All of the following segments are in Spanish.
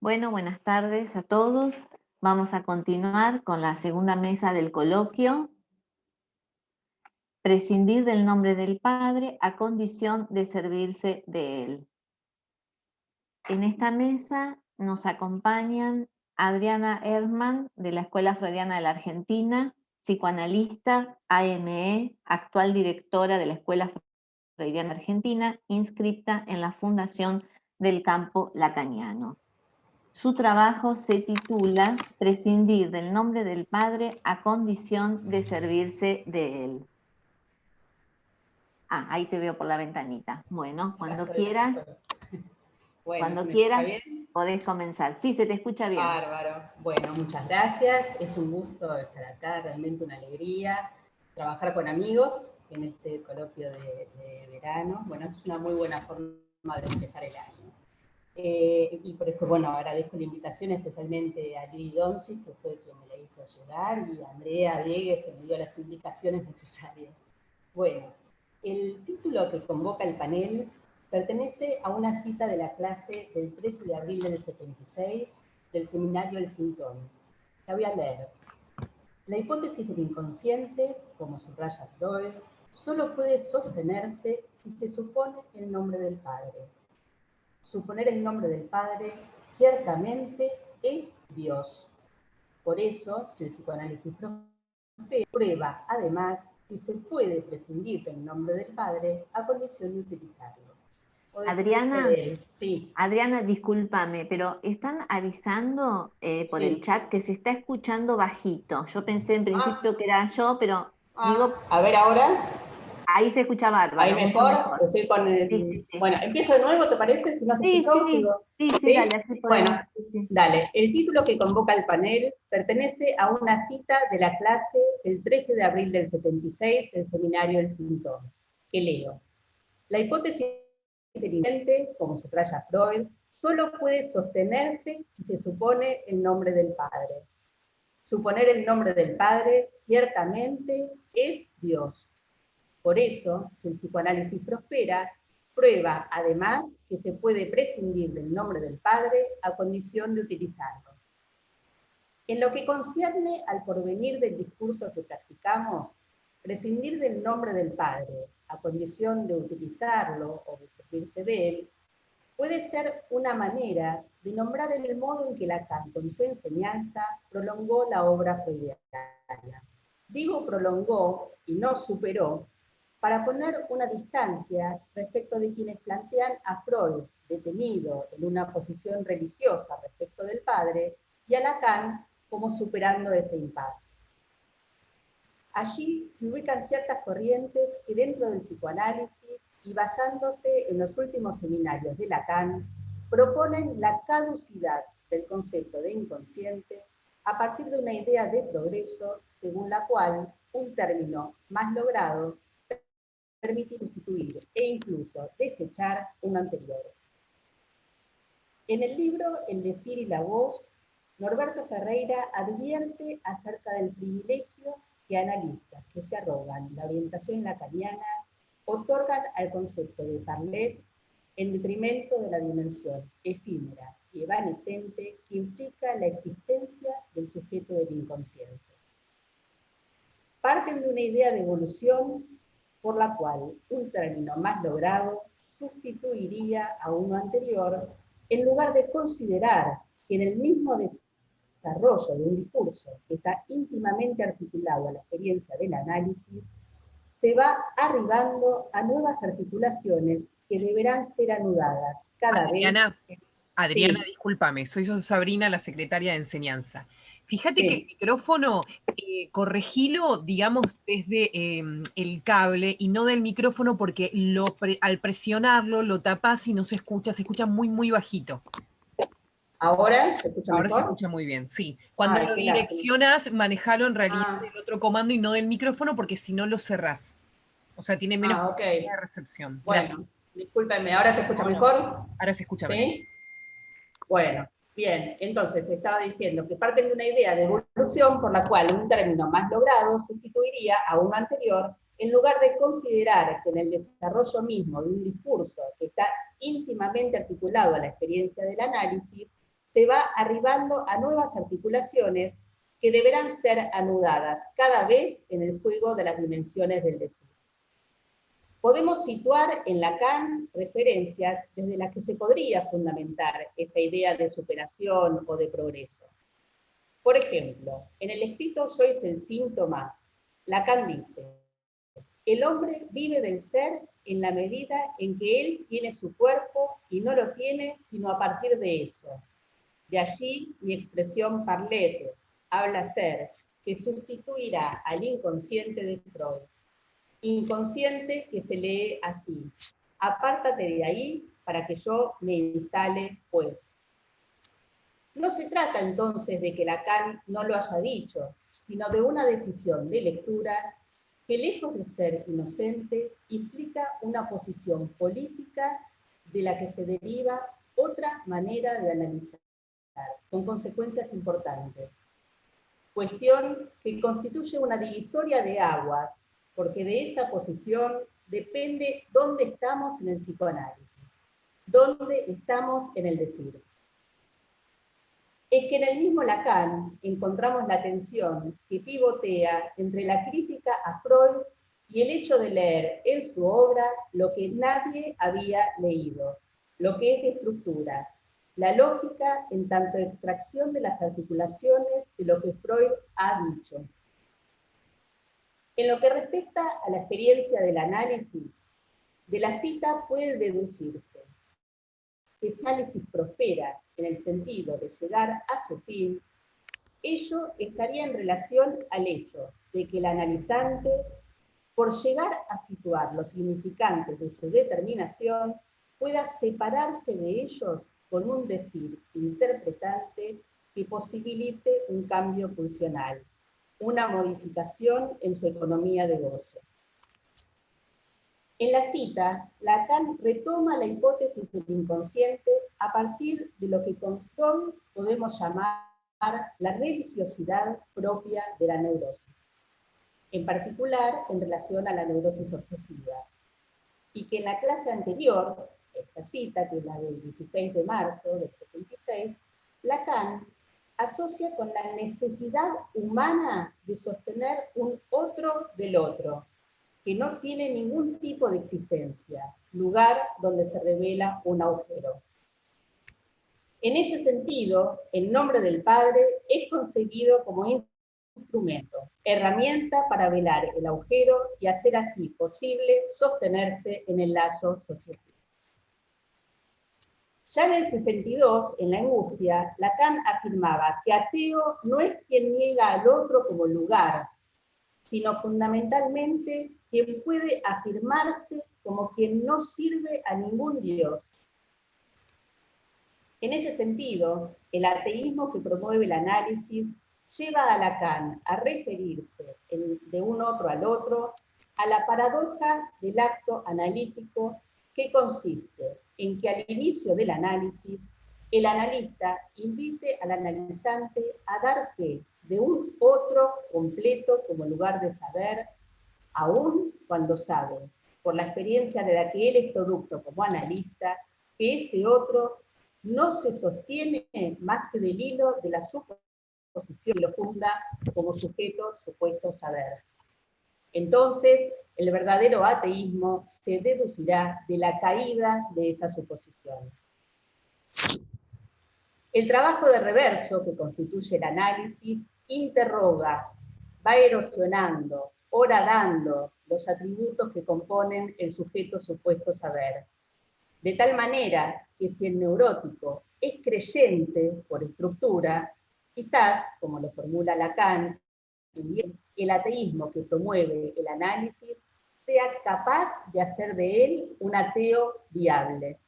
Bueno, buenas tardes a todos. Vamos a continuar con la segunda mesa del coloquio. Prescindir del nombre del Padre a condición de servirse de Él. En esta mesa nos acompañan Adriana Herman, de la Escuela Freudiana de la Argentina, psicoanalista, AME, actual directora de la Escuela Freudiana Argentina, inscripta en la Fundación del Campo Lacaniano. Su trabajo se titula Prescindir del nombre del Padre a condición de servirse de Él. Ah, ahí te veo por la ventanita. Bueno, cuando quieras, Bueno, ¿se me escucha bien? podés comenzar. Sí, se te escucha bien. Bárbaro. Bueno, muchas gracias. Es un gusto estar acá, realmente una alegría. Trabajar con amigos en este coloquio de verano. Bueno, es una muy buena forma de empezar el año. Y por eso, bueno, agradezco la invitación especialmente a Lili Donsis, que fue quien me la hizo llegar, y a Andrea Diegues, que me dio las indicaciones necesarias. Bueno, el título que convoca el panel pertenece a una cita de la clase del 13 de abril del 76 del seminario El Sintón. La voy a leer. La hipótesis del inconsciente, como subraya Freud, solo puede sostenerse si se supone el nombre del Padre. Suponer el nombre del Padre ciertamente es Dios. Por eso, si el psicoanálisis prueba, además, que se puede prescindir del nombre del Padre a condición de utilizarlo. Adriana, sí. Adriana, discúlpame, pero están avisando por el chat que se está escuchando bajito. Yo pensé en principio que era yo, pero digo... A ver ahora. Ahí se escucha bárbaro, ¿Ahí mucho mejor? mejor. Estoy con el... Sí. Bueno, empiezo de nuevo, ¿te parece? Si no se escuchó, sigo. Sí, dale, así podemos. Bueno, dale. El título que convoca el panel pertenece a una cita de la clase del 13 de abril del 76 del seminario El Sintón, que leo. La hipótesis inteligente, como subraya Freud, solo puede sostenerse si se supone el nombre del Padre. Suponer el nombre del Padre ciertamente es Dios. Por eso, si el psicoanálisis prospera, prueba además que se puede prescindir del nombre del Padre a condición de utilizarlo. En lo que concierne al porvenir del discurso que practicamos, prescindir del nombre del Padre a condición de utilizarlo o de servirse de él, puede ser una manera de nombrar el modo en que Lacan, con su enseñanza, prolongó la obra freudiana. Digo prolongó y no superó, para poner una distancia respecto de quienes plantean a Freud detenido en una posición religiosa respecto del padre y a Lacan como superando ese impasse. Allí se ubican ciertas corrientes que dentro del psicoanálisis y basándose en los últimos seminarios de Lacan, proponen la caducidad del concepto de inconsciente a partir de una idea de progreso según la cual un término más logrado permite sustituir e incluso desechar uno anterior. En el libro El decir y la voz, Norberto Ferreira advierte acerca del privilegio que analistas que se arrogan la orientación lacaniana otorgan al concepto de parler en detrimento de la dimensión efímera y evanescente que implica la existencia del sujeto del inconsciente. Parten de una idea de evolución por la cual un término más logrado sustituiría a uno anterior, en lugar de considerar que en el mismo desarrollo de un discurso que está íntimamente articulado a la experiencia del análisis, se va arribando a nuevas articulaciones que deberán ser anudadas cada vez. Adriana, sí. Discúlpame, soy yo, Sabrina, la secretaria de enseñanza. Fíjate que el micrófono, corregilo, digamos, desde el cable y no del micrófono porque al presionarlo lo tapas y no se escucha muy, muy bajito. ¿Ahora se escucha mejor? Ahora se escucha muy bien, sí. Cuando lo direccionas, manejalo en realidad del otro comando y no del micrófono porque si no lo cerrás. O sea, tiene menos capacidad de recepción. Bueno, discúlpenme, ¿ahora se escucha mejor? Ahora se escucha mejor. Bueno, bien, entonces estaba diciendo que parten de una idea de evolución por la cual un término más logrado sustituiría a uno anterior en lugar de considerar que en el desarrollo mismo de un discurso que está íntimamente articulado a la experiencia del análisis, se va arribando a nuevas articulaciones que deberán ser anudadas cada vez en el juego de las dimensiones del decir. Podemos situar en Lacan referencias desde las que se podría fundamentar esa idea de superación o de progreso. Por ejemplo, en el escrito Yo es el síntoma, Lacan dice: el hombre vive del ser en la medida en que él tiene su cuerpo y no lo tiene sino a partir de eso. De allí mi expresión parlete, habla ser, que sustituirá al inconsciente de Freud. Inconsciente que se lee así: apártate de ahí para que yo me instale, pues. No se trata entonces de que Lacan no lo haya dicho, sino de una decisión de lectura que, lejos de ser inocente, implica una posición política de la que se deriva otra manera de analizar, con consecuencias importantes. Cuestión que constituye una divisoria de aguas, porque de esa posición depende dónde estamos en el psicoanálisis, dónde estamos en el decir. Es que en el mismo Lacan encontramos la tensión que pivotea entre la crítica a Freud y el hecho de leer en su obra lo que nadie había leído, lo que es de estructura, la lógica en tanto extracción de las articulaciones de lo que Freud ha dicho. En lo que respecta a la experiencia del análisis, de la cita puede deducirse que si el análisis prospera en el sentido de llegar a su fin, ello estaría en relación al hecho de que el analizante, por llegar a situar los significantes de su determinación, pueda separarse de ellos con un decir interpretante que posibilite un cambio pulsional, una modificación en su economía de goce. En la cita, Lacan retoma la hipótesis del inconsciente a partir de lo que con Freud podemos llamar la religiosidad propia de la neurosis, en particular en relación a la neurosis obsesiva, y que en la clase anterior, esta cita, que es la del 16 de marzo del 76, Lacan asocia con la necesidad humana de sostener un otro del otro, que no tiene ningún tipo de existencia, lugar donde se revela un agujero. En ese sentido, el nombre del Padre es concebido como instrumento, herramienta para velar el agujero y hacer así posible sostenerse en el lazo social. Ya en el 62, en La angustia, Lacan afirmaba que ateo no es quien niega al otro como lugar, sino fundamentalmente quien puede afirmarse como quien no sirve a ningún Dios. En ese sentido, el ateísmo que promueve el análisis lleva a Lacan a referirse de un otro al otro a la paradoja del acto analítico, que consiste en que al inicio del análisis el analista invite al analizante a dar fe de un otro completo como lugar de saber, aun cuando sabe, por la experiencia de la que él es producto como analista, que ese otro no se sostiene más que del hilo de la suposición que lo funda como sujeto supuesto saber. Entonces, el verdadero ateísmo se deducirá de la caída de esa suposición. El trabajo de reverso que constituye el análisis interroga, va erosionando, horadando los atributos que componen el sujeto supuesto saber. De tal manera que si el neurótico es creyente por estructura, quizás, como lo formula Lacan, el ateísmo que promueve el análisis sea capaz de hacer de él un ateo viable.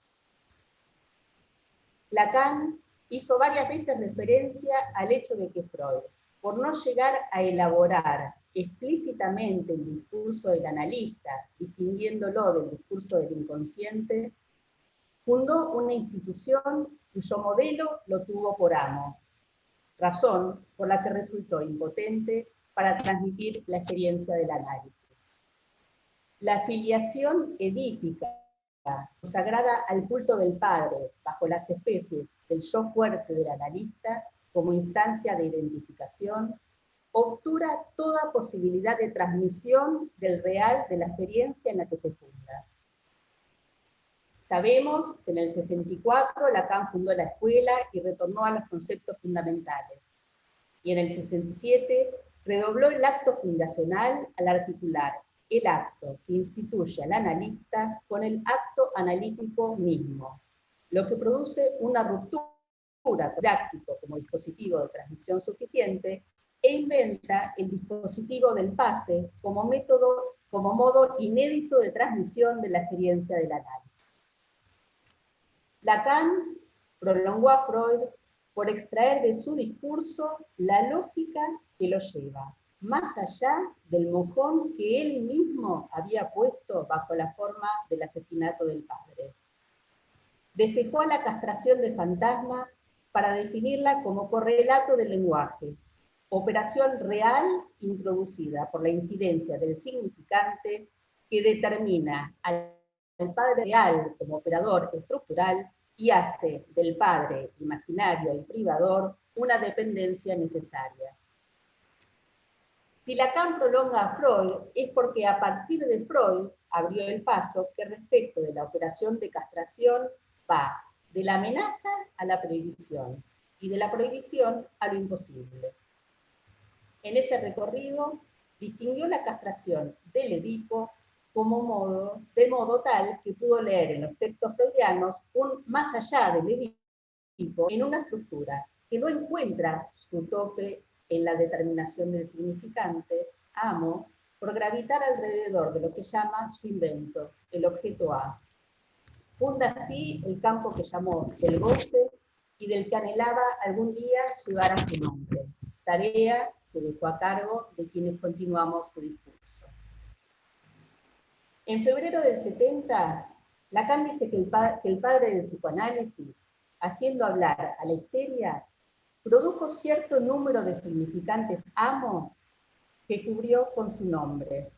Lacan hizo varias veces referencia al hecho de que Freud, por no llegar a elaborar explícitamente el discurso del analista, distinguiéndolo del discurso del inconsciente, fundó una institución cuyo modelo lo tuvo por amo, razón por la que resultó impotente para transmitir la experiencia del análisis. La filiación edípica, consagrada al culto del padre bajo las especies del yo fuerte del analista como instancia de identificación, obtura toda posibilidad de transmisión del real de la experiencia en la que se funda. Sabemos que en el 64 Lacan fundó la escuela y retornó a los conceptos fundamentales. Y en el 67 redobló el acto fundacional al articular el acto que instituye al analista con el acto analítico mismo, lo que produce una ruptura práctico como dispositivo de transmisión suficiente e inventa el dispositivo del pase como modo inédito de transmisión de la experiencia del análisis. Lacan prolongó a Freud por extraer de su discurso la lógica que lo lleva más allá del mojón que él mismo había puesto bajo la forma del asesinato del padre. Despejó a la castración de fantasma para definirla como correlato del lenguaje, operación real introducida por la incidencia del significante que determina al padre real como operador estructural y hace del padre imaginario y privador una dependencia necesaria. Si Lacan prolonga a Freud es porque a partir de Freud abrió el paso que respecto de la operación de castración va de la amenaza a la prohibición y de la prohibición a lo imposible. En ese recorrido distinguió la castración del Edipo de modo tal que pudo leer en los textos freudianos un más allá del Edipo en una estructura que no encuentra su tope en la determinación del significante, amo, por gravitar alrededor de lo que llama su invento, el objeto A. Funda así el campo que llamó del goce y del que anhelaba algún día llevar a su nombre, tarea que dejó a cargo de quienes continuamos su discurso. En febrero del 70, Lacan dice que el padre del psicoanálisis, haciendo hablar a la histeria, produjo cierto número de significantes amo que cubrió con su nombre,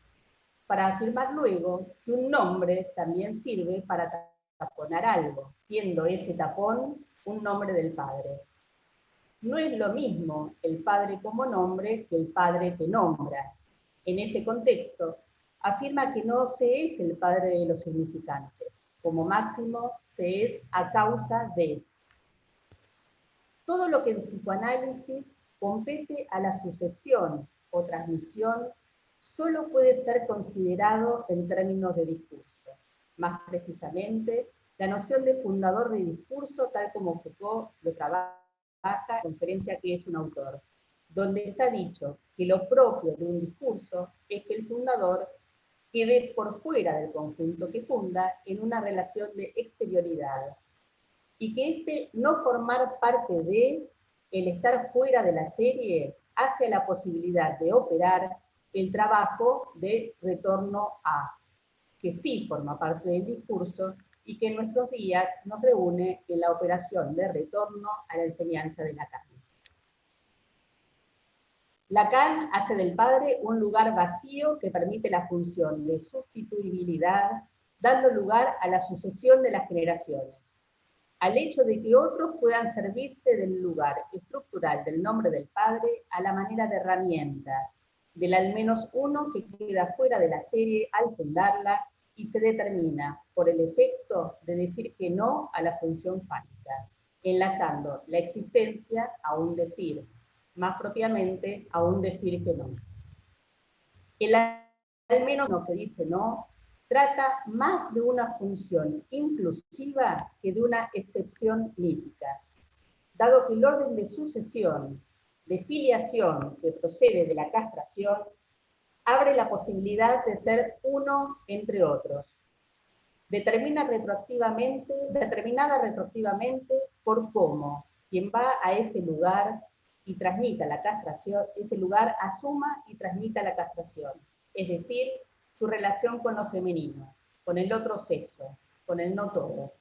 para afirmar luego que un nombre también sirve para taponar algo, siendo ese tapón un nombre del padre. No es lo mismo el padre como nombre que el padre que nombra. En ese contexto, afirma que no se es el padre de los significantes, como máximo se es a causa de. Todo lo que en psicoanálisis compete a la sucesión o transmisión solo puede ser considerado en términos de discurso. Más precisamente, la noción de fundador de discurso, tal como Foucault lo trabaja en la conferencia que es un autor, donde está dicho que lo propio de un discurso es que el fundador quede por fuera del conjunto que funda en una relación de exterioridad, y que este no formar parte de, el estar fuera de la serie, hace la posibilidad de operar el trabajo de retorno a, que sí forma parte del discurso y que en nuestros días nos reúne en la operación de retorno a la enseñanza de Lacan. Lacan hace del padre un lugar vacío que permite la función de sustituibilidad, dando lugar a la sucesión de las generaciones, al hecho de que otros puedan servirse del lugar estructural del nombre del padre a la manera de herramienta, del al menos uno que queda fuera de la serie al fundarla y se determina por el efecto de decir que no a la función fálica, enlazando la existencia a un decir, más propiamente a un decir que no. El al menos no que dice no trata más de una función inclusiva que de una excepción lítica, dado que el orden de sucesión, de filiación que procede de la castración, abre la posibilidad de ser uno entre otros, determinada retroactivamente por cómo quien va a ese lugar y transmita la castración, ese lugar asuma y transmita la castración, es decir, su relación con lo femenino, con el otro sexo, con el no todo.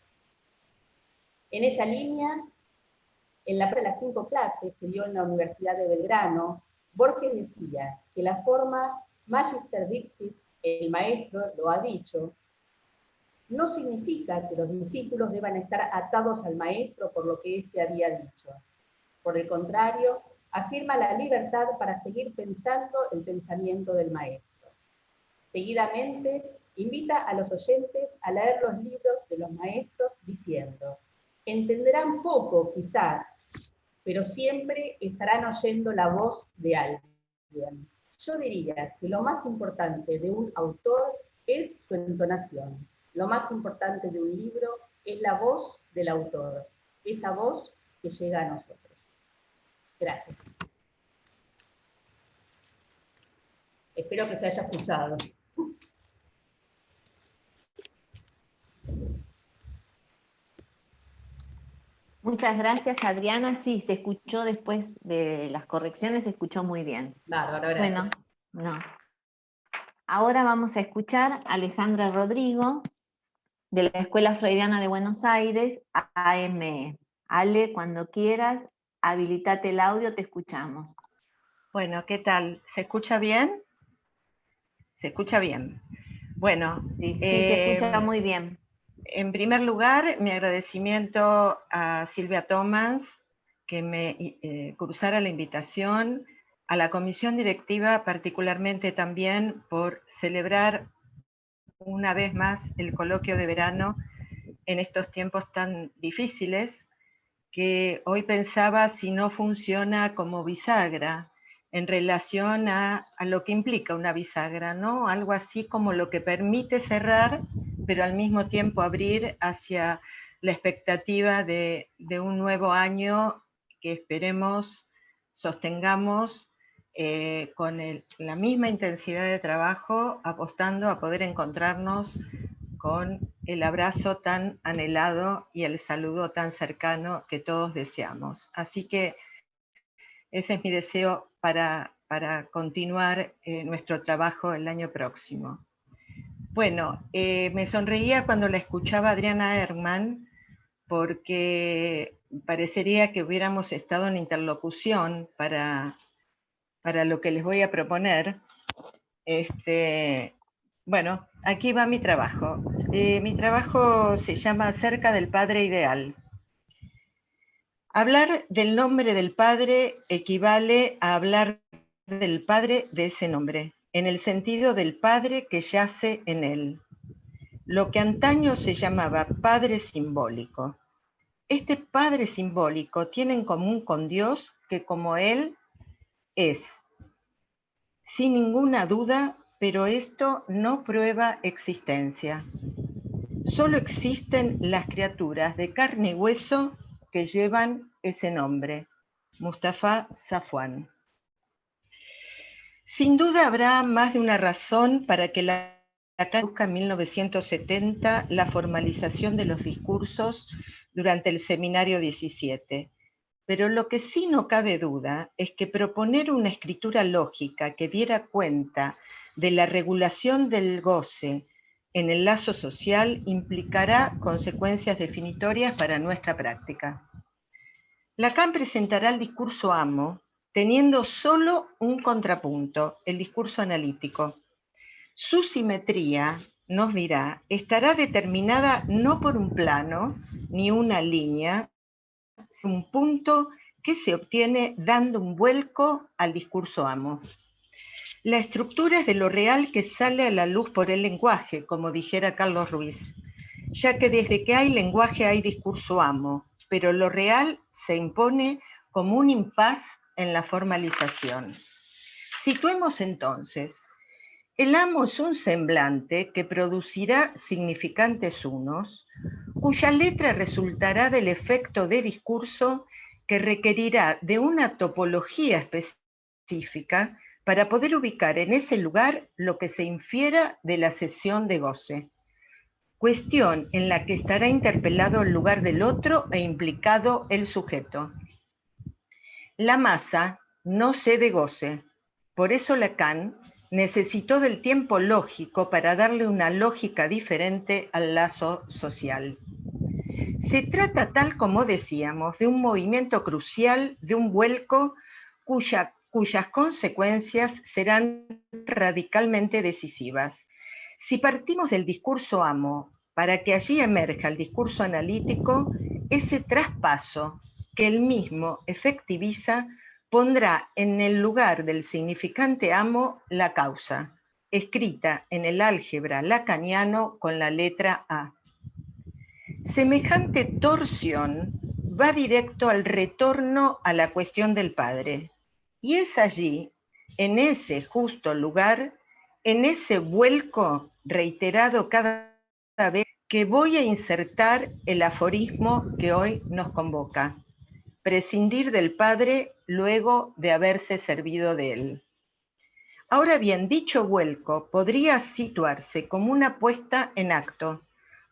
En esa línea, en la de las 5 clases que dio en la Universidad de Belgrano, Borges decía que la forma Magister Dixit, el maestro lo ha dicho, no significa que los discípulos deban estar atados al maestro por lo que éste había dicho. Por el contrario, afirma la libertad para seguir pensando el pensamiento del maestro. Seguidamente, invita a los oyentes a leer los libros de los maestros diciendo: entenderán poco, quizás, pero siempre estarán oyendo la voz de alguien. Yo diría que lo más importante de un autor es su entonación. Lo más importante de un libro es la voz del autor, esa voz que llega a nosotros. Gracias. Espero que se haya escuchado. Muchas gracias, Adriana. Sí, se escuchó después de las correcciones, se escuchó muy bien. Bárbaro, gracias. Bueno, no. Ahora vamos a escuchar a Alejandra Rodrigo, de la Escuela Freudiana de Buenos Aires, AME. Ale, cuando quieras, habilitate el audio, te escuchamos. Bueno, ¿qué tal? ¿Se escucha bien? Se escucha bien. Bueno, sí, se escucha muy bien. En primer lugar, mi agradecimiento a Silvia Thomas, que me cruzara la invitación, a la comisión directiva particularmente también por celebrar una vez más el coloquio de verano en estos tiempos tan difíciles, que hoy pensaba si no funciona como bisagra en relación a lo que implica una bisagra, ¿no? Algo así como lo que permite cerrar, pero al mismo tiempo abrir hacia la expectativa de un nuevo año que esperemos sostengamos con la misma intensidad de trabajo, apostando a poder encontrarnos con el abrazo tan anhelado y el saludo tan cercano que todos deseamos. Así que ese es mi deseo para continuar nuestro trabajo el año próximo. Bueno, me sonreía cuando la escuchaba Adriana Herman, porque parecería que hubiéramos estado en interlocución para lo que les voy a proponer. Bueno, aquí va mi trabajo. Mi trabajo se llama Cerca del Padre Ideal. Hablar del nombre del Padre equivale a hablar del Padre de ese nombre, en el sentido del Padre que yace en él. Lo que antaño se llamaba Padre simbólico. Este Padre simbólico tiene en común con Dios que como Él es. Sin ninguna duda, pero esto no prueba existencia. Solo existen las criaturas de carne y hueso que llevan ese nombre, Mustafa Safwan. Sin duda habrá más de una razón para que la CAN busque en 1970 la formalización de los discursos durante el seminario 17. Pero lo que sí no cabe duda es que proponer una escritura lógica que diera cuenta de la regulación del goce en el lazo social implicará consecuencias definitorias para nuestra práctica. Lacan presentará el discurso amo teniendo solo un contrapunto, el discurso analítico. Su simetría, nos dirá, estará determinada no por un plano ni una línea, sino un punto que se obtiene dando un vuelco al discurso amo. La estructura es de lo real que sale a la luz por el lenguaje, como dijera Carlos Ruiz, ya que desde que hay lenguaje hay discurso amo, pero lo real se impone como un impas en la formalización. Situemos entonces, el amo es un semblante que producirá significantes unos, cuya letra resultará del efecto de discurso que requerirá de una topología específica para poder ubicar en ese lugar lo que se infiera de la sesión de goce. Cuestión en la que estará interpelado el lugar del otro e implicado el sujeto. La masa no cede goce, por eso Lacan necesitó del tiempo lógico para darle una lógica diferente al lazo social. Se trata, tal como decíamos, de un movimiento crucial, de un vuelco cuyas consecuencias serán radicalmente decisivas. Si partimos del discurso amo para que allí emerja el discurso analítico, ese traspaso que él mismo efectiviza pondrá en el lugar del significante amo la causa, escrita en el álgebra lacaniano con la letra A. Semejante torsión va directo al retorno a la cuestión del padre, y es allí, en ese justo lugar, en ese vuelco reiterado cada vez, que voy a insertar el aforismo que hoy nos convoca: prescindir del padre luego de haberse servido de él. Ahora bien, dicho vuelco podría situarse como una puesta en acto,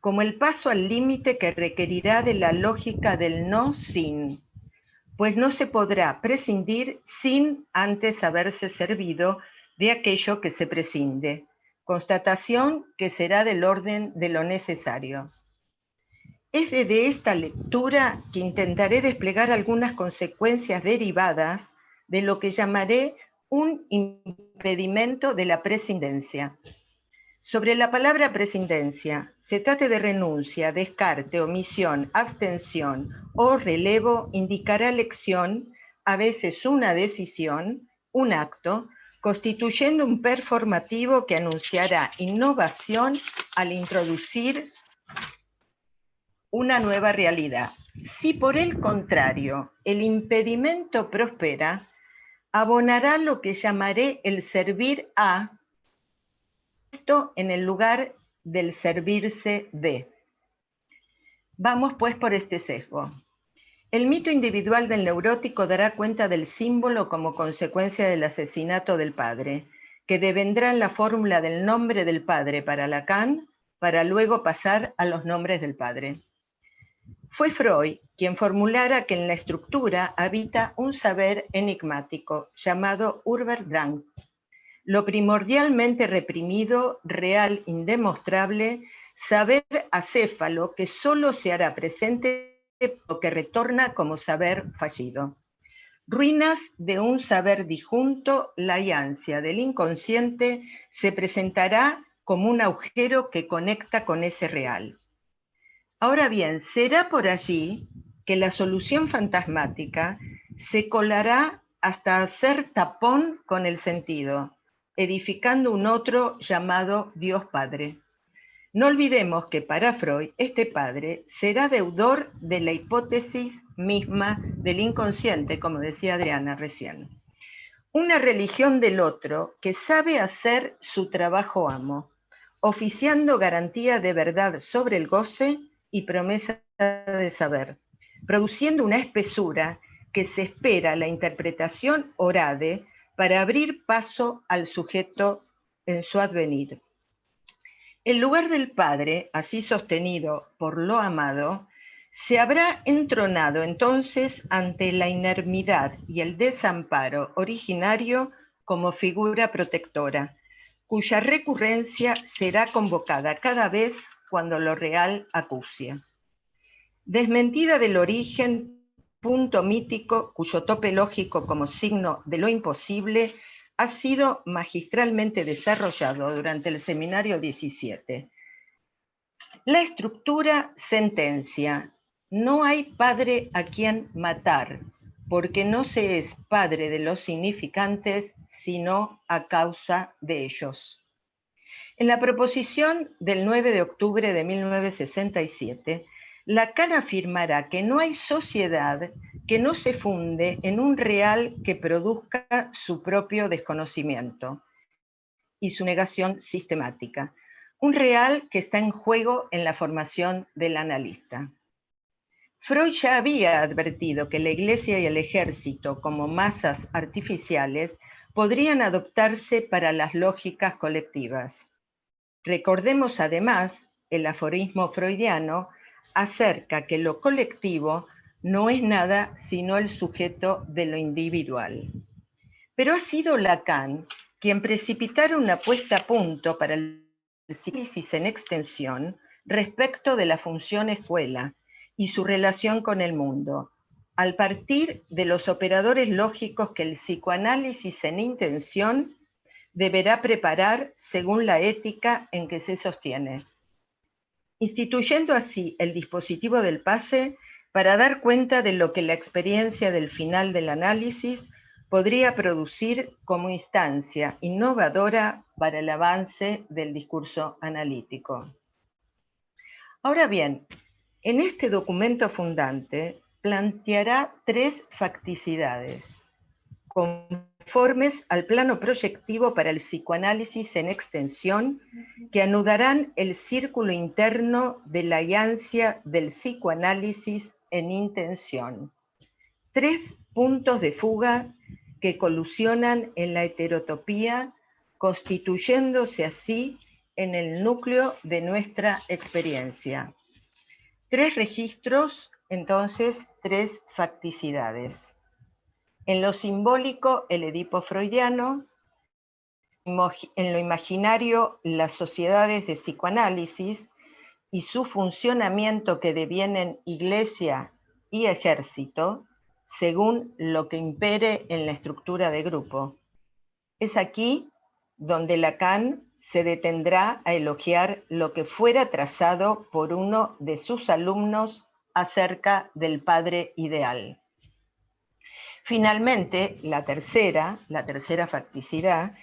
como el paso al límite que requerirá de la lógica del no sin, pues no se podrá prescindir sin antes haberse servido de aquello que se prescinde, constatación que será del orden de lo necesario. Es desde esta lectura que intentaré desplegar algunas consecuencias derivadas de lo que llamaré un impedimento de la prescindencia. Sobre la palabra prescindencia, se trate de renuncia, descarte, omisión, abstención o relevo, indicará elección, a veces una decisión, un acto, constituyendo un performativo que anunciará innovación al introducir una nueva realidad. Si por el contrario el impedimento prospera, abonará lo que llamaré el servir a, esto en el lugar del servirse de. Vamos pues por este sesgo. El mito individual del neurótico dará cuenta del símbolo como consecuencia del asesinato del padre, que devendrá en la fórmula del nombre del padre para Lacan, para luego pasar a los nombres del padre. Fue Freud quien formulara que en la estructura habita un saber enigmático llamado Urberdrang, lo primordialmente reprimido, real, indemostrable, saber acéfalo que solo se hará presente o que retorna como saber fallido. Ruinas de un saber disjunto, la ansia del inconsciente se presentará como un agujero que conecta con ese real. Ahora bien, será por allí que la solución fantasmática se colará hasta hacer tapón con el sentido, edificando un otro llamado Dios Padre. No olvidemos que para Freud este padre será deudor de la hipótesis misma del inconsciente, como decía Adriana recién. Una religión del otro que sabe hacer su trabajo amo, oficiando garantía de verdad sobre el goce y promesa de saber, produciendo una espesura que se espera la interpretación orade para abrir paso al sujeto en su advenir. El lugar del Padre, así sostenido por lo amado, se habrá entronado entonces ante la inermidad y el desamparo originario como figura protectora, cuya recurrencia será convocada cada vez cuando lo real acucia. Desmentida del origen, punto mítico cuyo tope lógico como signo de lo imposible ha sido magistralmente desarrollado durante el seminario 17. La estructura sentencia: no hay padre a quien matar, porque no se es padre de los significantes, sino a causa de ellos. En la proposición del 9 de octubre de 1967, Lacan afirmará que no hay sociedad que no se funde en un real que produzca su propio desconocimiento y su negación sistemática, un real que está en juego en la formación del analista. Freud ya había advertido que la Iglesia y el ejército, como masas artificiales, podrían adoptarse para las lógicas colectivas. Recordemos además el aforismo freudiano acerca que lo colectivo no es nada sino el sujeto de lo individual. Pero ha sido Lacan quien precipitara una puesta a punto para el psicoanálisis en extensión respecto de la función escuela y su relación con el mundo, al partir de los operadores lógicos que el psicoanálisis en intención deberá preparar según la ética en que se sostiene. instituyendo así el dispositivo del pase para dar cuenta de lo que la experiencia del final del análisis podría producir como instancia innovadora para el avance del discurso analítico. Ahora bien, en este documento fundante planteará 3 facticidades conformes al plano proyectivo para el psicoanálisis en extensión que anudarán el círculo interno de la ansia del psicoanálisis en intención. 3 puntos de fuga que colusionan en la heterotopía, constituyéndose así en el núcleo de nuestra experiencia. 3 registros, entonces 3 facticidades. En lo simbólico, el Edipo freudiano; en lo imaginario, las sociedades de psicoanálisis y su funcionamiento que devienen iglesia y ejército, según lo que impere en la estructura de grupo. Es aquí donde Lacan se detendrá a elogiar lo que fuera trazado por uno de sus alumnos acerca del padre ideal. Finalmente, la tercera facticidad,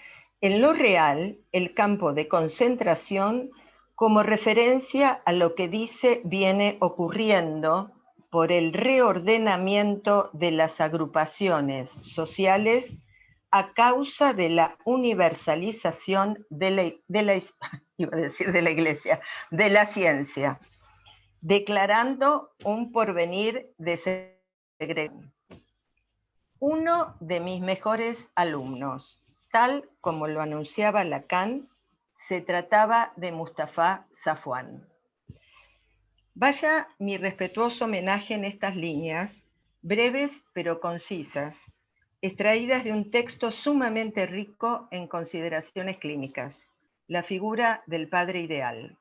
en lo real, el campo de concentración como referencia a lo que dice viene ocurriendo por el reordenamiento de las agrupaciones sociales a causa de la universalización de la Iglesia, de la ciencia, declarando un porvenir de segregación. Uno de mis mejores alumnos, tal como lo anunciaba Lacan, se trataba de Mustafa Safwan. Vaya mi respetuoso homenaje en estas líneas, breves pero concisas, extraídas de un texto sumamente rico en consideraciones clínicas, la figura del padre ideal.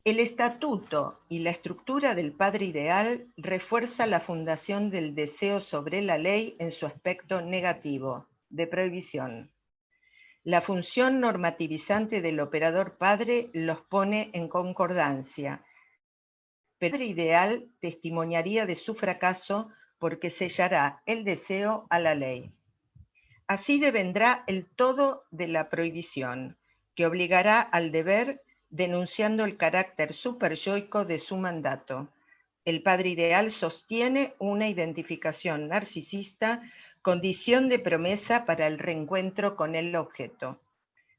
El estatuto y la estructura del padre ideal refuerza la fundación del deseo sobre la ley en su aspecto negativo, de prohibición. La función normativizante del operador padre los pone en concordancia, pero el padre ideal testimoniaría de su fracaso porque sellará el deseo a la ley. Así devendrá el todo de la prohibición, que obligará al deber denunciando el carácter superyoico de su mandato. El padre ideal sostiene una identificación narcisista, condición de promesa para el reencuentro con el objeto.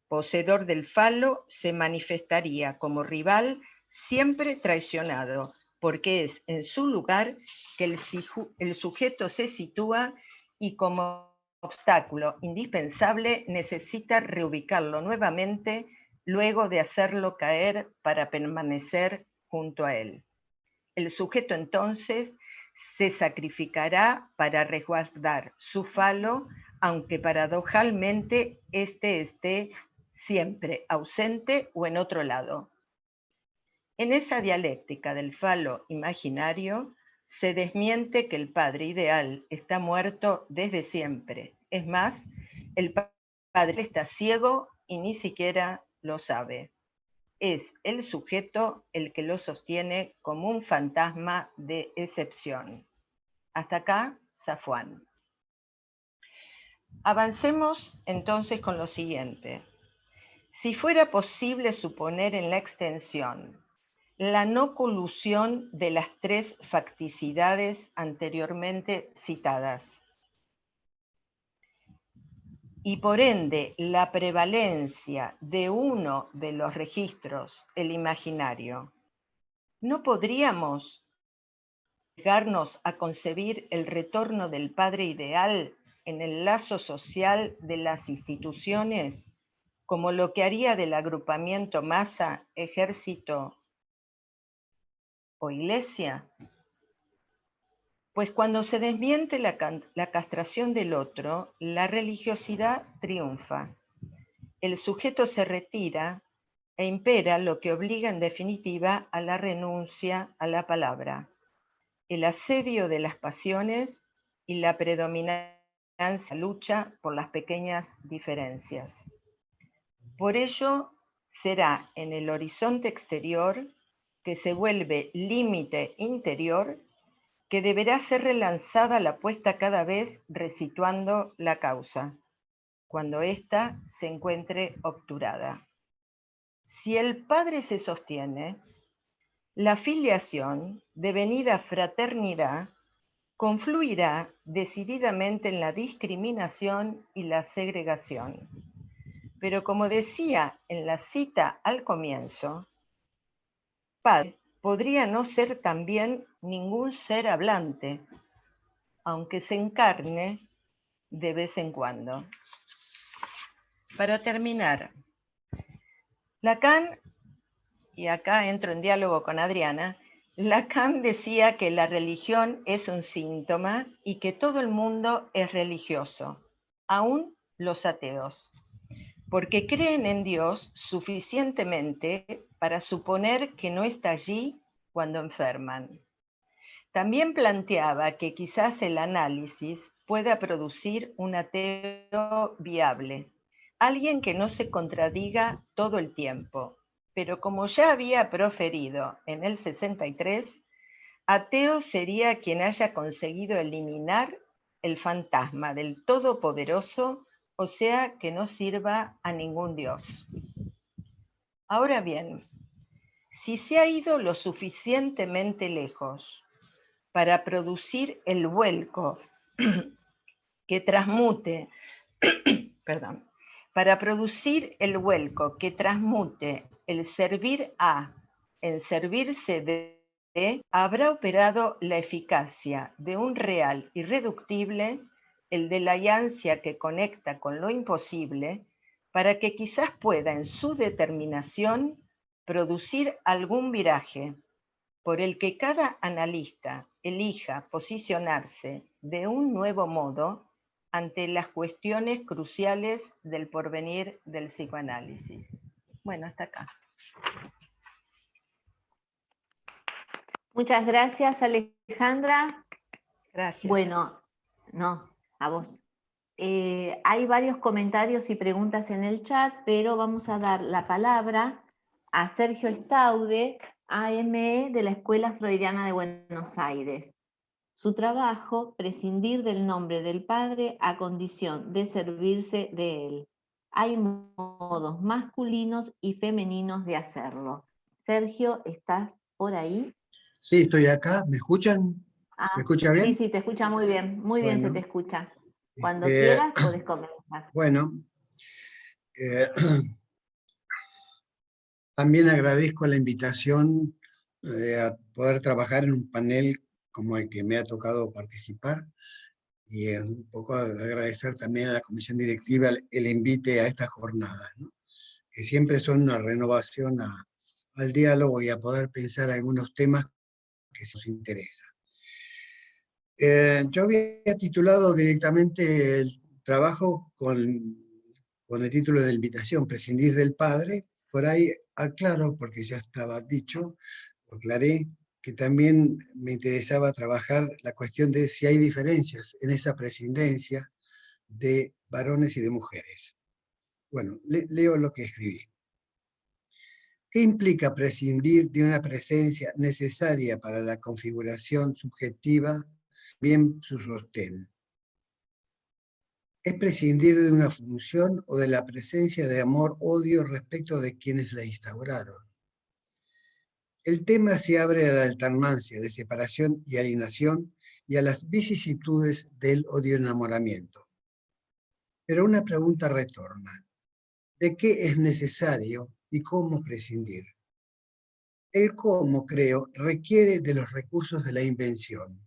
Poseedor del falo, se manifestaría como rival siempre traicionado, porque es en su lugar que el sujeto se sitúa y como obstáculo indispensable necesita reubicarlo nuevamente luego de hacerlo caer para permanecer junto a él. El sujeto entonces se sacrificará para resguardar su falo, aunque paradojalmente éste esté siempre ausente o en otro lado. En esa dialéctica del falo imaginario, se desmiente que el padre ideal está muerto desde siempre. Es más, el padre está ciego y ni siquiera lo sabe. Es el sujeto el que lo sostiene como un fantasma de excepción. Hasta acá, Safwan. Avancemos entonces con lo siguiente. Si fuera posible suponer en la extensión la no colusión de las 3 facticidades anteriormente citadas, y por ende la prevalencia de uno de los registros, el imaginario, ¿no podríamos llegarnos a concebir el retorno del padre ideal en el lazo social de las instituciones como lo que haría del agrupamiento masa, ejército o iglesia? Pues cuando se desmiente la castración del otro, la religiosidad triunfa. El sujeto se retira e impera lo que obliga en definitiva a la renuncia a la palabra, el asedio de las pasiones y la predominancia lucha por las pequeñas diferencias. Por ello, será en el horizonte exterior que se vuelve límite interior, que deberá ser relanzada la puesta cada vez resituando la causa, cuando ésta se encuentre obturada. Si el padre se sostiene, la filiación, devenida fraternidad, confluirá decididamente en la discriminación y la segregación. Pero como decía en la cita al comienzo, padre podría no ser también ningún ser hablante, aunque se encarne de vez en cuando. Para terminar, Lacan, y acá entro en diálogo con Adriana, Lacan decía que la religión es un síntoma y que todo el mundo es religioso, aún los ateos, porque creen en Dios suficientemente para suponer que no está allí cuando enferman. También planteaba que quizás el análisis pueda producir un ateo viable, alguien que no se contradiga todo el tiempo, pero como ya había proferido en el 63, ateo sería quien haya conseguido eliminar el fantasma del Todopoderoso, o sea, que no sirva a ningún Dios. Ahora bien, si se ha ido lo suficientemente lejos para producir el vuelco que transmute, para producir el vuelco que transmute el servir a en servirse de, habrá operado la eficacia de un real irreductible, el de la ansia que conecta con lo imposible, para que quizás pueda en su determinación producir algún viraje por el que cada analista elija posicionarse de un nuevo modo ante las cuestiones cruciales del porvenir del psicoanálisis. Bueno, hasta acá. Muchas gracias, Alejandra. Gracias. Bueno, no, a vos. Hay varios comentarios y preguntas en el chat, pero vamos a dar la palabra a Sergio Staude, AME de la Escuela Freudiana de Buenos Aires. Su trabajo, prescindir del nombre del padre a condición de servirse de él. Hay modos masculinos y femeninos de hacerlo. Sergio, ¿estás por ahí? Sí, estoy acá. ¿Me escuchan? ¿Se escucha bien? Sí, sí, te escucha muy bien. Muy bien se te escucha. Cuando quieras, podés comenzar. Bueno, también agradezco la invitación a poder trabajar en un panel como el que me ha tocado participar y un poco agradecer también a la comisión directiva el invite a estas jornadas, ¿no? Que siempre son una renovación al diálogo y a poder pensar algunos temas que nos interesan. Yo había titulado directamente el trabajo con el título de invitación, Prescindir del Padre. Por ahí aclaro, porque ya estaba dicho, aclaré que también me interesaba trabajar la cuestión de si hay diferencias en esa prescindencia de varones y de mujeres. Bueno, leo lo que escribí. ¿Qué implica prescindir de una presencia necesaria para la configuración subjetiva, bien su sostén? ¿Es prescindir de una función o de la presencia de amor-odio respecto de quienes la instauraron? El tema se abre a la alternancia de separación y alienación y a las vicisitudes del odio-enamoramiento. Pero una pregunta retorna. ¿De qué es necesario y cómo prescindir? El cómo, creo, requiere de los recursos de la invención.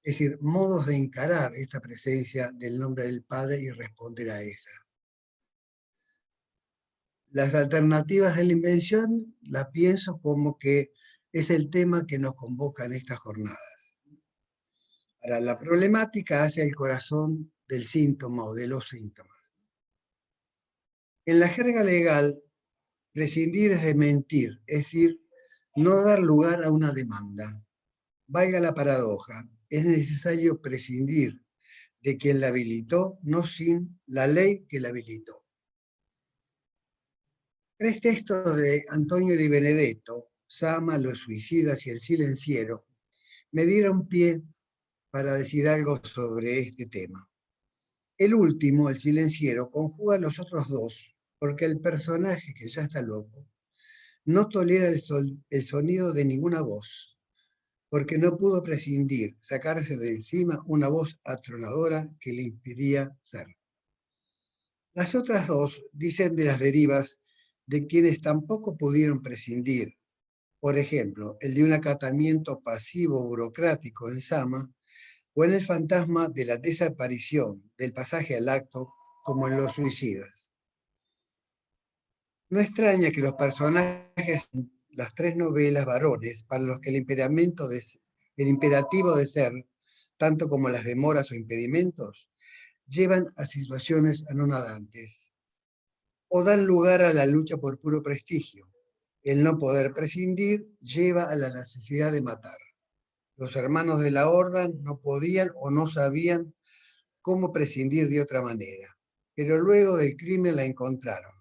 Es decir, modos de encarar esta presencia del nombre del Padre y responder a esa. Las alternativas de la invención las pienso como que es el tema que nos convoca en estas jornadas. Ahora, la problemática hace el corazón del síntoma o de los síntomas. En la jerga legal, prescindir es desmentir, es decir, no dar lugar a una demanda. Valga la paradoja, es necesario prescindir de quien la habilitó, no sin la ley que la habilitó. Tres textos de Antonio Di Benedetto Sama, los suicidas y el silenciero, me dieron pie para decir algo sobre este tema. El último, el silenciero, conjuga a los otros dos, porque el personaje, que ya está loco, no tolera el sonido de ninguna voz, porque no pudo prescindir, sacarse de encima una voz atronadora que le impedía ser. Las otras dos dicen de las derivas de quienes tampoco pudieron prescindir, por ejemplo, el de un acatamiento pasivo burocrático en Sama, o en el fantasma de la desaparición, del pasaje al acto, como en los suicidas. No extraña que los personajes de las tres novelas varones, para los que el imperativo de ser, tanto como las demoras o impedimentos, llevan a situaciones anonadantes, o dan lugar a la lucha por puro prestigio. El no poder prescindir lleva a la necesidad de matar. Los hermanos de la Horda no podían o no sabían cómo prescindir de otra manera, pero luego del crimen la encontraron.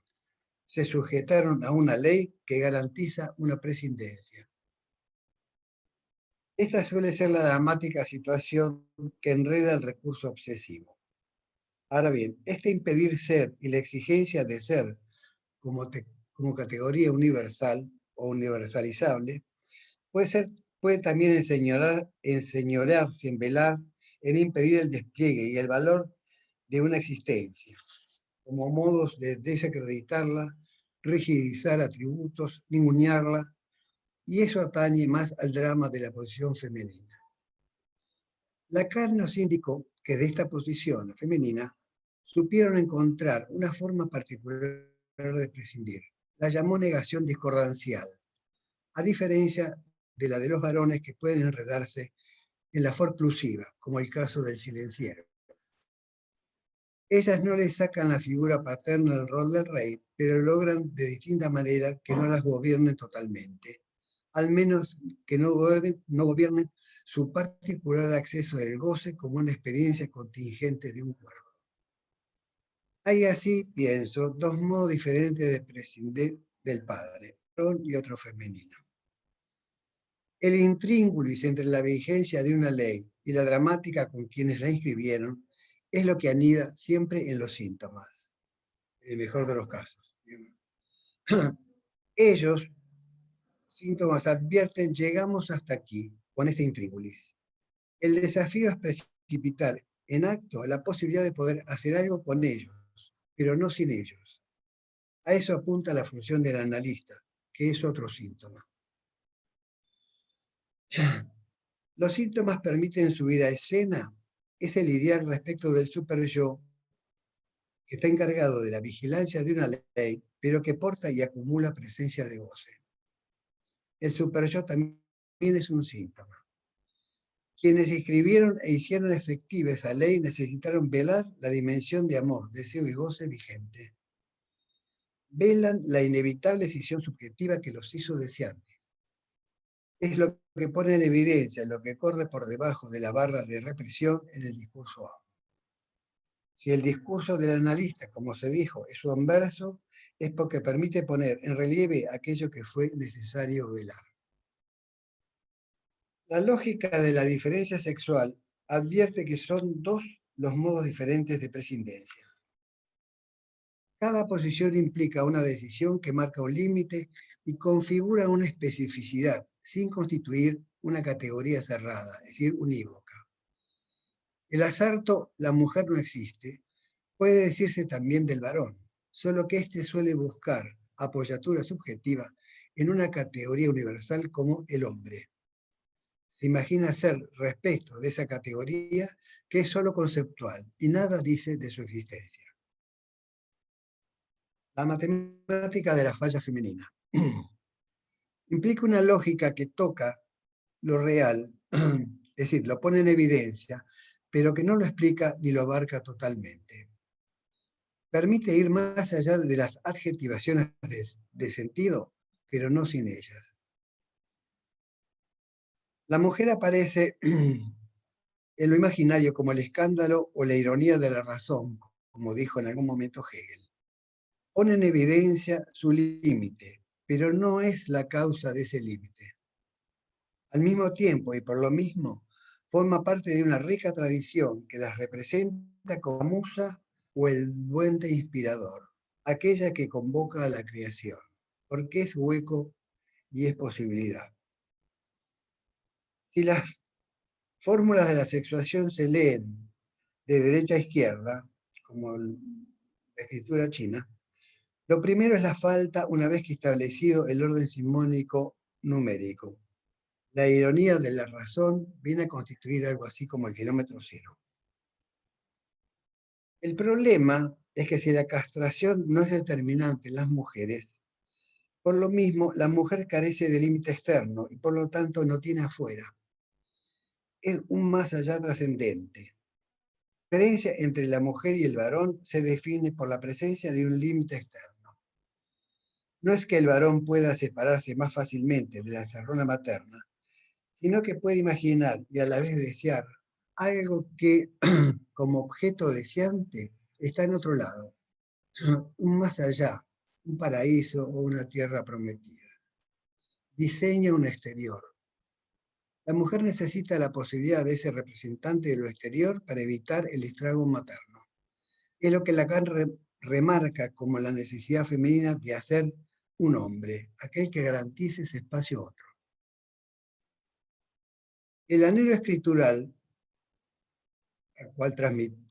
Se sujetaron a una ley que garantiza una prescindencia. Esta suele ser la dramática situación que enreda el recurso obsesivo. Ahora bien, este impedir ser y la exigencia de ser como categoría universal o universalizable puede también enseñorearse en velar, en impedir el despliegue y el valor de una existencia, como modos de desacreditarla, rigidizar atributos, ningunearla, y eso atañe más al drama de la posición femenina. Lacan nos indicó que de esta posición femenina supieron encontrar una forma particular de prescindir. La llamó negación discordancial, a diferencia de la de los varones que pueden enredarse en la forclusiva, como el caso del silenciero. Ellas no le sacan la figura paterna al rol del rey, pero logran de distinta manera que no las gobiernen totalmente, al menos que no gobiernen su particular acceso del goce como una experiencia contingente de un cuerpo. Hay así, pienso, dos modos diferentes de prescindir del padre, varón y otro femenino. El intríngulis entre la vigencia de una ley y la dramática con quienes la inscribieron es lo que anida siempre en los síntomas, en el mejor de los casos. Ellos, síntomas, advierten, llegamos hasta aquí, con este intríngulis. El desafío es precipitar en acto la posibilidad de poder hacer algo con ellos, pero no sin ellos. A eso apunta la función del analista, que es otro síntoma. Los síntomas permiten subir a escena ese lidiar respecto del superyo que está encargado de la vigilancia de una ley, pero que porta y acumula presencia de goce. El superyo también es un síntoma. Quienes escribieron e hicieron efectiva esa ley necesitaron velar la dimensión de amor, deseo y goce vigente. Velan la inevitable escisión subjetiva que los hizo deseantes. Es lo que pone en evidencia lo que corre por debajo de la barra de represión en el discurso A. Si el discurso del analista, como se dijo, es su anverso, es porque permite poner en relieve aquello que fue necesario velar. La lógica de la diferencia sexual advierte que son dos los modos diferentes de prescindencia. Cada posición implica una decisión que marca un límite y configura una especificidad, sin constituir una categoría cerrada, es decir, unívoca. El aserto «la mujer no existe» puede decirse también del varón, solo que éste suele buscar apoyatura subjetiva en una categoría universal como el hombre. Se imagina ser respecto de esa categoría que es solo conceptual y nada dice de su existencia. La matemática de la falla femenina. Implica una lógica que toca lo real, es decir, lo pone en evidencia, pero que no lo explica ni lo abarca totalmente. Permite ir más allá de las adjetivaciones de sentido, pero no sin ellas. La mujer aparece en lo imaginario como el escándalo o la ironía de la razón, como dijo en algún momento Hegel. Pone en evidencia su límite, pero no es la causa de ese límite. Al mismo tiempo, y por lo mismo, forma parte de una rica tradición que las representa como musa o el duende inspirador, aquella que convoca a la creación, porque es hueco y es posibilidad. Si las fórmulas de la sexuación se leen de derecha a izquierda, como la escritura china, lo primero es la falta una vez que establecido el orden simónico numérico. La ironía de la razón viene a constituir algo así como el kilómetro cero. El problema es que si la castración no es determinante en las mujeres, por lo mismo la mujer carece de límite externo y por lo tanto no tiene afuera. Es un más allá trascendente. La diferencia entre la mujer y el varón se define por la presencia de un límite externo. No es que el varón pueda separarse más fácilmente de la encerrona materna, sino que puede imaginar y a la vez desear algo que, como objeto deseante, está en otro lado, un más allá, un paraíso o una tierra prometida. Diseña un exterior. La mujer necesita la posibilidad de ese representante de lo exterior para evitar el estrago materno. Es lo que Lacan remarca como la necesidad femenina de hacer un hombre, aquel que garantice ese espacio a otro. El anhelo escritural,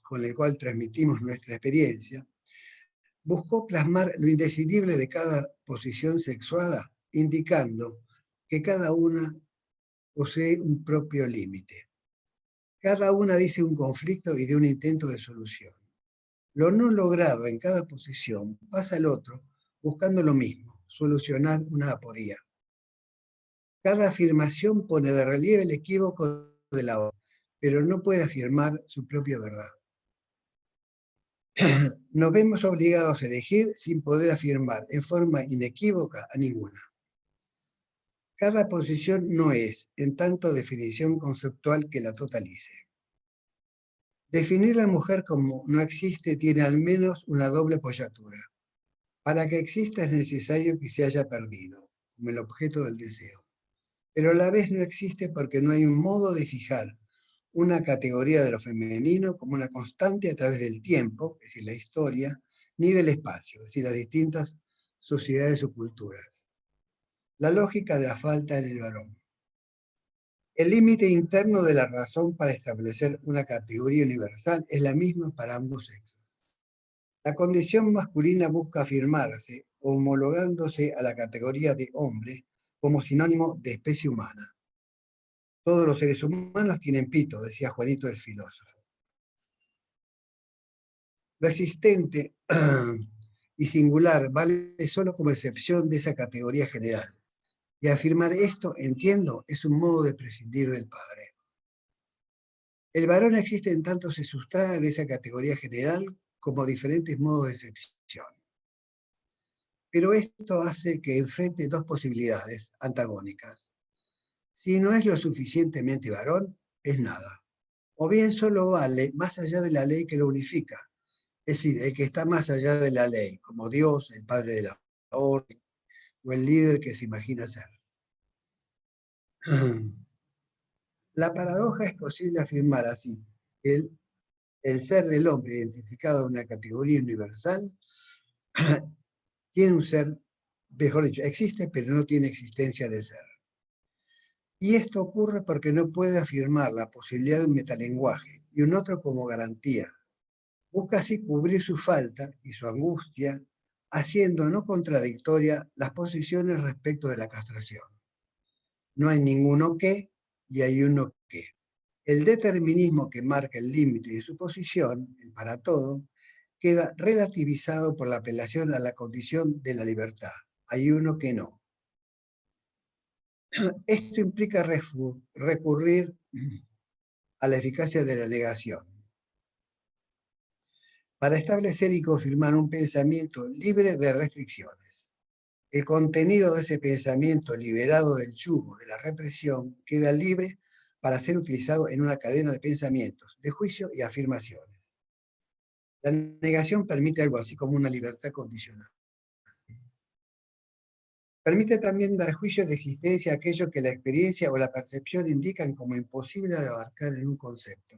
con el cual transmitimos nuestra experiencia, buscó plasmar lo indecidible de cada posición sexuada, indicando que cada una posee un propio límite. Cada una dice un conflicto y de un intento de solución. Lo no logrado en cada posición pasa al otro buscando lo mismo, solucionar una aporía. Cada afirmación pone de relieve el equívoco de la otra, pero no puede afirmar su propia verdad. Nos vemos obligados a elegir sin poder afirmar en forma inequívoca a ninguna. Cada posición no es, en tanto, definición conceptual que la totalice. Definir la mujer como no existe tiene al menos una doble apoyatura. Para que exista es necesario que se haya perdido, como el objeto del deseo. Pero a la vez no existe porque no hay un modo de fijar una categoría de lo femenino como una constante a través del tiempo, es decir, la historia, ni del espacio, es decir, las distintas sociedades o culturas. La lógica de la falta en el varón. El límite interno de la razón para establecer una categoría universal es la misma para ambos sexos. La condición masculina busca afirmarse, homologándose a la categoría de hombre como sinónimo de especie humana. Todos los seres humanos tienen pito, decía Juanito el filósofo. Lo existente y singular vale solo como excepción de esa categoría general. Y afirmar esto, entiendo, es un modo de prescindir del padre. El varón existe en tanto se sustrae de esa categoría general como diferentes modos de excepción. Pero esto hace que enfrente dos posibilidades antagónicas. Si no es lo suficientemente varón, es nada. O bien solo vale más allá de la ley que lo unifica. Es decir, el que está más allá de la ley, como Dios, el padre de la orden, o el líder que se imagina ser. La paradoja es posible afirmar así que el ser del hombre identificado en una categoría universal tiene un ser, mejor dicho, existe pero no tiene existencia de ser. Y esto ocurre porque no puede afirmar la posibilidad de un metalenguaje y un otro como garantía. Busca así cubrir su falta y su angustia, haciendo no contradictoria las posiciones respecto de la castración. No hay ninguno que y hay uno que. El determinismo que marca el límite de su posición, el para todo, queda relativizado por la apelación a la condición de la libertad. Hay uno que no. Esto implica recurrir a la eficacia de la negación para establecer y confirmar un pensamiento libre de restricciones. El contenido de ese pensamiento liberado del yugo de la represión queda libre para ser utilizado en una cadena de pensamientos, de juicio y afirmaciones. La negación permite algo así como una libertad condicional. Permite también dar juicio de existencia a aquello que la experiencia o la percepción indican como imposible de abarcar en un concepto.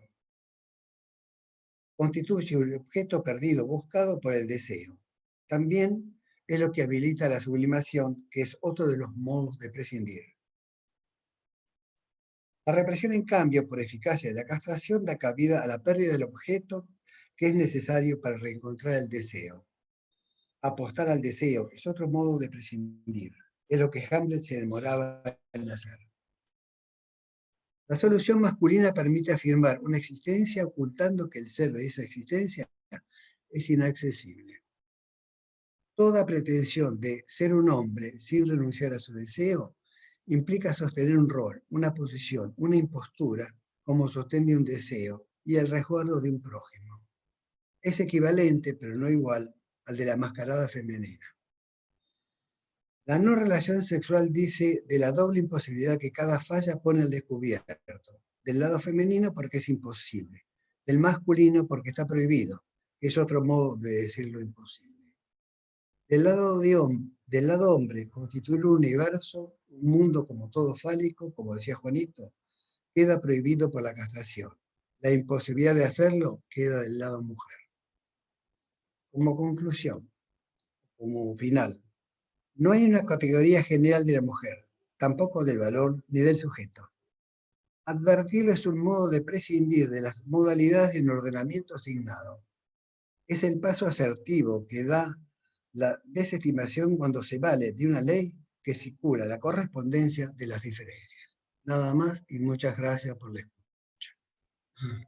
Constituye un objeto perdido buscado por el deseo. También es lo que habilita la sublimación, que es otro de los modos de prescindir. La represión, en cambio, por eficacia de la castración, da cabida a la pérdida del objeto que es necesario para reencontrar el deseo. Apostar al deseo es otro modo de prescindir. Es lo que Hamlet se demoraba en hacer. La solución masculina permite afirmar una existencia ocultando que el ser de esa existencia es inaccesible. Toda pretensión de ser un hombre sin renunciar a su deseo implica sostener un rol, una posición, una impostura como sostén de un deseo y el resguardo de un prójimo. Es equivalente, pero no igual, al de la mascarada femenina. La no relación sexual dice de la doble imposibilidad que cada falla pone al descubierto. Del lado femenino porque es imposible. Del masculino porque está prohibido. Es otro modo de decir lo imposible. Del lado hombre, constituir un universo, un mundo como todo fálico, como decía Juanito, queda prohibido por la castración. La imposibilidad de hacerlo queda del lado mujer. Como conclusión, como final, no hay una categoría general de la mujer, tampoco del valor ni del sujeto. Advertirlo es un modo de prescindir de las modalidades de un ordenamiento asignado. Es el paso asertivo que da la desestimación cuando se vale de una ley que asegura la correspondencia de las diferencias. Nada más y muchas gracias por la escucha.